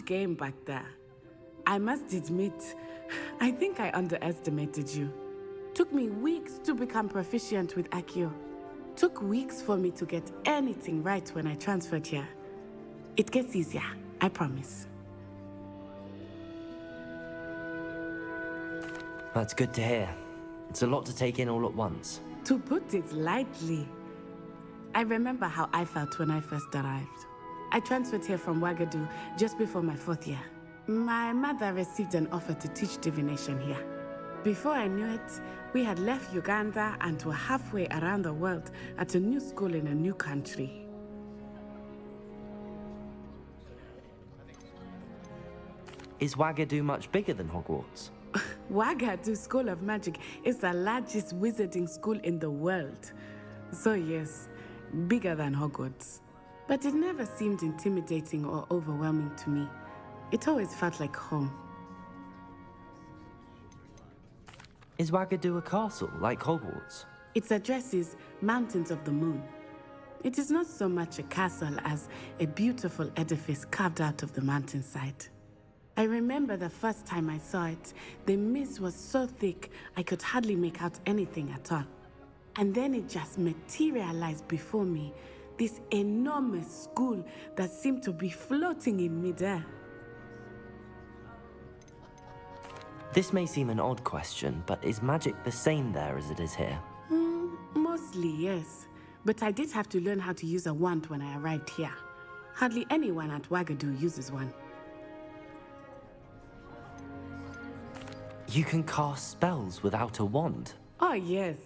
game back there. I must admit, I think I underestimated you. Took me weeks to become proficient with Accio. Took weeks for me to get anything right when I transferred here. It gets easier, I promise. That's good to hear. It's a lot to take in all at once. To put it lightly, I remember how I felt when I first arrived. I transferred here from Ouagadougou just before my 4th year. My mother received an offer to teach divination here. Before I knew it, we had left Uganda and were halfway around the world at a new school in a new country. Is Ouagadougou much bigger than Hogwarts? Ouagadougou School of Magic is the largest wizarding school in the world. So yes, bigger than Hogwarts. But it never seemed intimidating or overwhelming to me. It always felt like home. Is Ouagadougou a castle, like Hogwarts? Its address is Mountains of the Moon. It is not so much a castle as a beautiful edifice carved out of the mountainside. I remember the first time I saw it, the mist was so thick I could hardly make out anything at all. And then it just materialized before me, this enormous school that seemed to be floating in midair. This may seem an odd question, but is magic the same there as it is here? Mostly, yes. But I did have to learn how to use a wand when I arrived here. Hardly anyone at Ouagadougou uses one. You can cast spells without a wand? Oh, yes.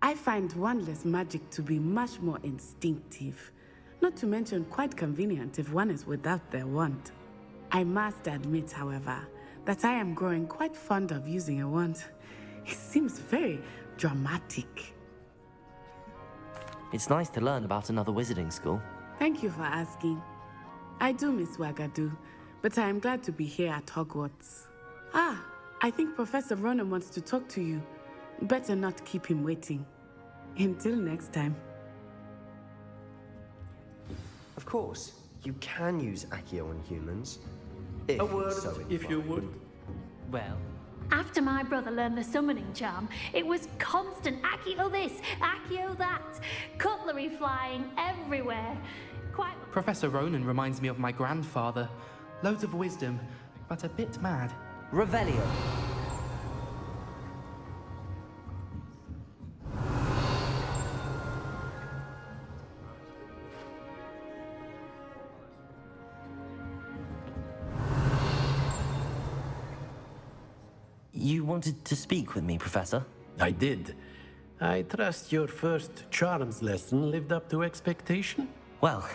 I find wandless magic to be much more instinctive. Not to mention quite convenient if one is without their wand. I must admit, however, that I am growing quite fond of using a wand. It seems very dramatic. It's nice to learn about another wizarding school. Thank you for asking. I do miss Ouagadougou, but I am glad to be here at Hogwarts. I think Professor Ronan wants to talk to you. Better not keep him waiting. Until next time. Of course, you can use Accio on humans. A word, if you would. Well, After my brother learned the summoning charm, it was constant Accio this, Accio that, cutlery flying everywhere. Quite. Professor Ronan reminds me of my grandfather. Loads of wisdom, but a bit mad. Revelio. You wanted to speak with me, Professor? I did. I trust your first charms lesson lived up to expectation? Well,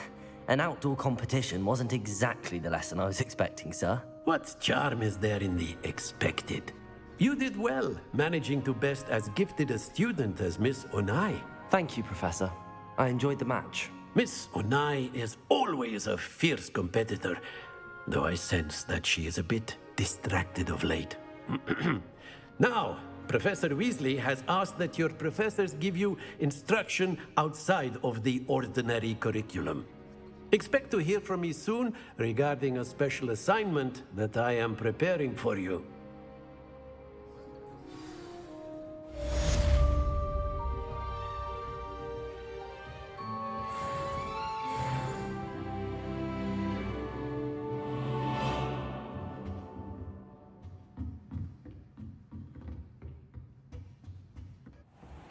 an outdoor competition wasn't exactly the lesson I was expecting, sir. What charm is there in the expected? You did well, managing to best as gifted a student as Miss Onai. Thank you, Professor. I enjoyed the match. Miss Onai is always a fierce competitor, though I sense that she is a bit distracted of late. Now, Professor Weasley has asked that your professors give you instruction outside of the ordinary curriculum. Expect to hear from me soon regarding a special assignment that I am preparing for you.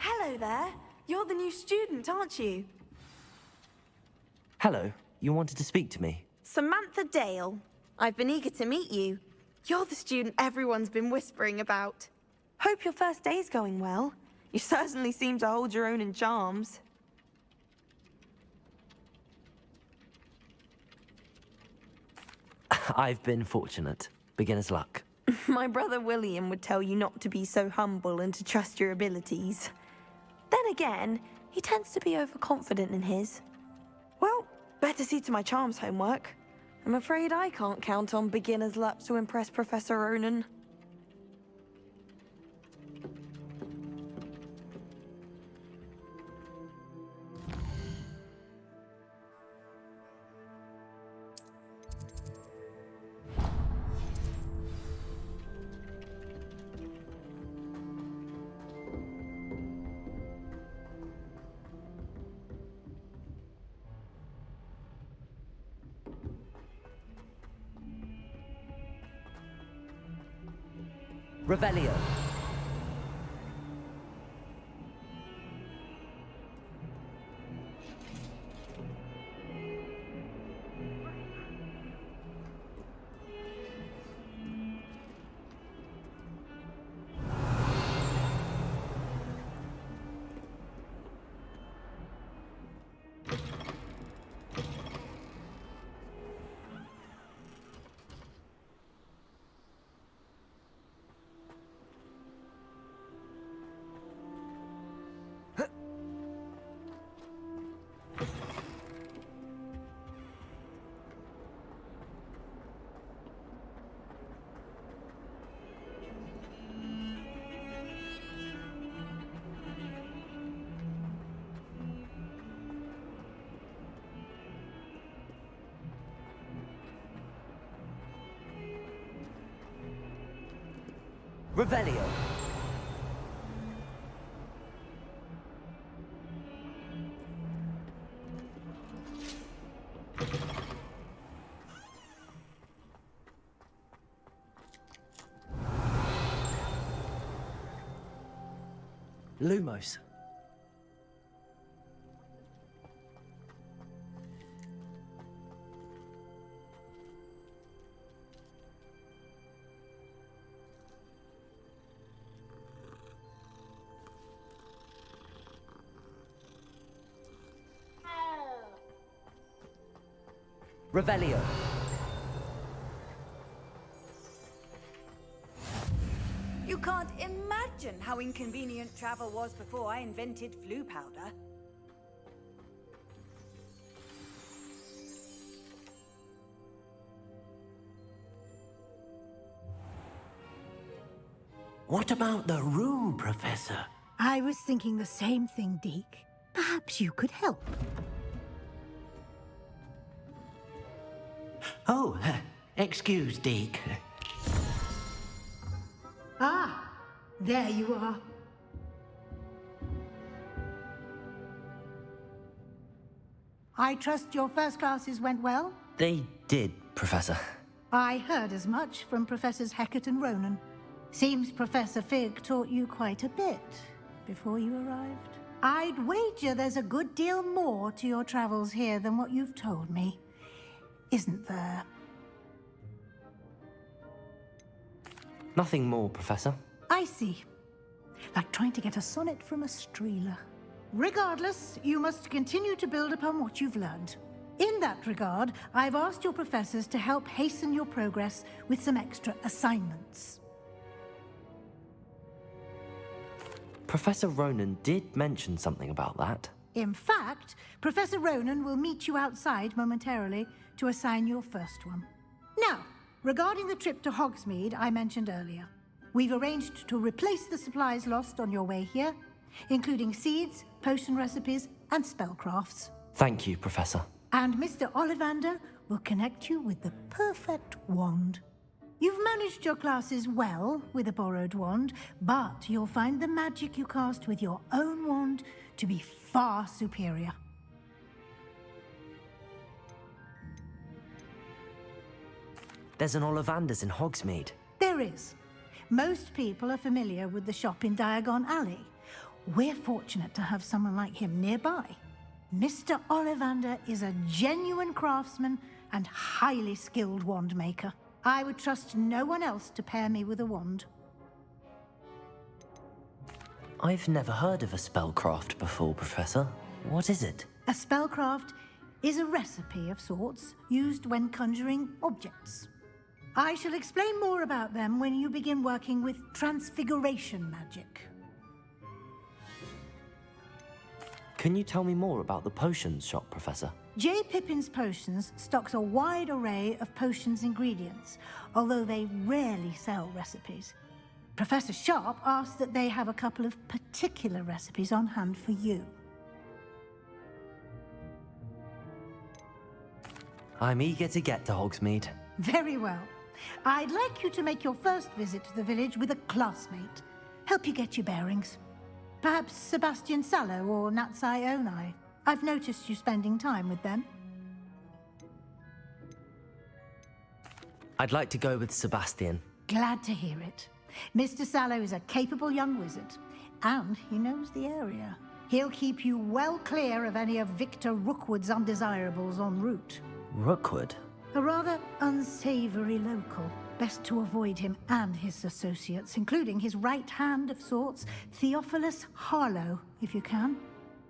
Hello there. You're the new student, aren't you? Hello, you wanted to speak to me? Samantha Dale. I've been eager to meet you. You're the student everyone's been whispering about. Hope your first day's going well. You certainly seem to hold your own in charms. I've been fortunate. Beginner's luck. My brother William would tell you not to be so humble and to trust your abilities. Then again, he tends to be overconfident in his. Well, better see to my charms homework. I'm afraid I can't count on beginner's luck to impress Professor Ronan. Revelio. Revelio. Lumos. Revelio. You can't imagine how inconvenient travel was before I invented flu powder. What about the room, Professor? I was thinking the same thing, Deke. Perhaps you could help. Oh, excuse, Deke. Ah, there you are. I trust your first classes went well? They did, Professor. I heard as much from Professors Hecat and Ronan. Seems Professor Fig taught you quite a bit before you arrived. I'd wager there's a good deal more to your travels here than what you've told me. Isn't there? Nothing more, Professor. I see. Like trying to get a sonnet from a streeler. Regardless, you must continue to build upon what you've learned. In that regard, I've asked your professors to help hasten your progress with some extra assignments. Professor Ronan did mention something about that. In fact, Professor Ronan will meet you outside momentarily to assign your first one. Now, regarding the trip to Hogsmeade I mentioned earlier, we've arranged to replace the supplies lost on your way here, including seeds, potion recipes, and spellcrafts. Thank you, Professor. And Mr. Ollivander will connect you with the perfect wand. You've managed your classes well with a borrowed wand, but you'll find the magic you cast with your own wand to be far superior. There's an Ollivander's in Hogsmeade. There is. Most people are familiar with the shop in Diagon Alley. We're fortunate to have someone like him nearby. Mr. Ollivander is a genuine craftsman and highly skilled wand maker. I would trust no one else to pair me with a wand. I've never heard of a spellcraft before, Professor. What is it? A spellcraft is a recipe of sorts used when conjuring objects. I shall explain more about them when you begin working with transfiguration magic. Can you tell me more about the potions shop, Professor? J. Pippin's Potions stocks a wide array of potions ingredients, although they rarely sell recipes. Professor Sharp asked that they have a couple of particular recipes on hand for you. I'm eager to get to Hogsmeade. Very well. I'd like you to make your first visit to the village with a classmate. Help you get your bearings. Perhaps Sebastian Sallow or Natsai Onai. I've noticed you spending time with them. I'd like to go with Sebastian. Glad to hear it. Mr. Sallow is a capable young wizard, and he knows the area. He'll keep you well clear of any of Victor Rookwood's undesirables en route. Rookwood? A rather unsavory local. Best to avoid him and his associates, including his right hand of sorts, Theophilus Harlow, if you can.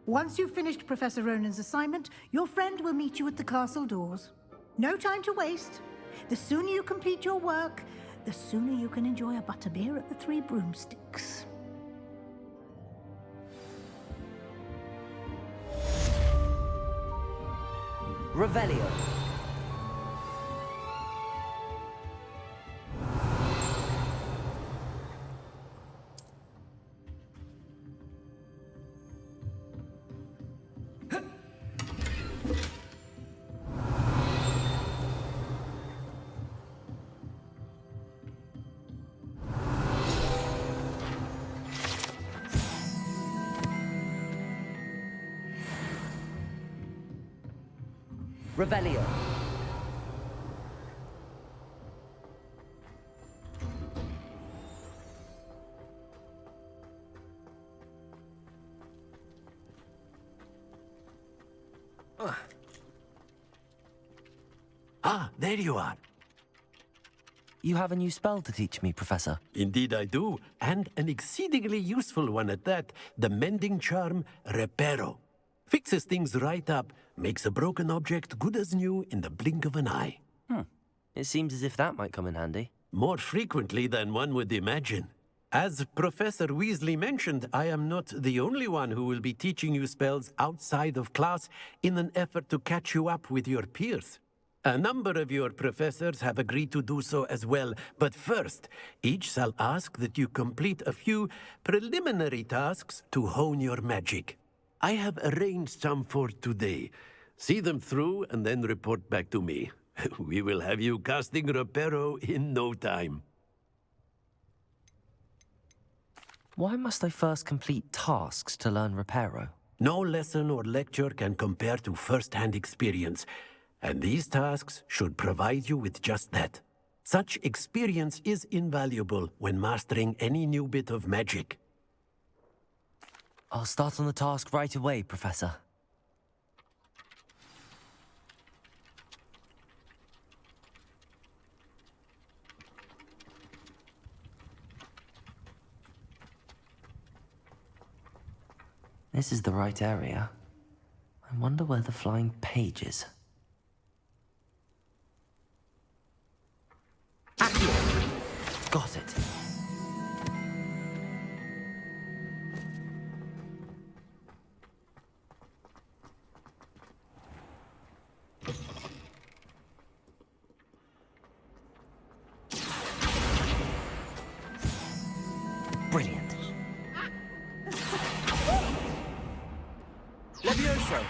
Once you've finished Professor Ronan's assignment, your friend will meet you at the castle doors. No time to waste. The sooner you complete your work, the sooner you can enjoy a butterbeer at the Three Broomsticks. Revelio. Revelio. Ah, there you are. You have a new spell to teach me, Professor. Indeed I do, and an exceedingly useful one at that, the mending charm Reparo. Fixes things right up, makes a broken object good as new in the blink of an eye. It seems as if that might come in handy. More frequently than one would imagine. As Professor Weasley mentioned, I am not the only one who will be teaching you spells outside of class in an effort to catch you up with your peers. A number of your professors have agreed to do so as well, but first, each shall ask that you complete a few preliminary tasks to hone your magic. I have arranged some for today. See them through and then report back to me. We will have you casting Reparo in no time. Why must I first complete tasks to learn Reparo? No lesson or lecture can compare to first-hand experience, and these tasks should provide you with just that. Such experience is invaluable when mastering any new bit of magic. I'll start on the task right away, Professor. This is the right area. I wonder where the flying page is. Accio! Got it. Brilliant. Levioso!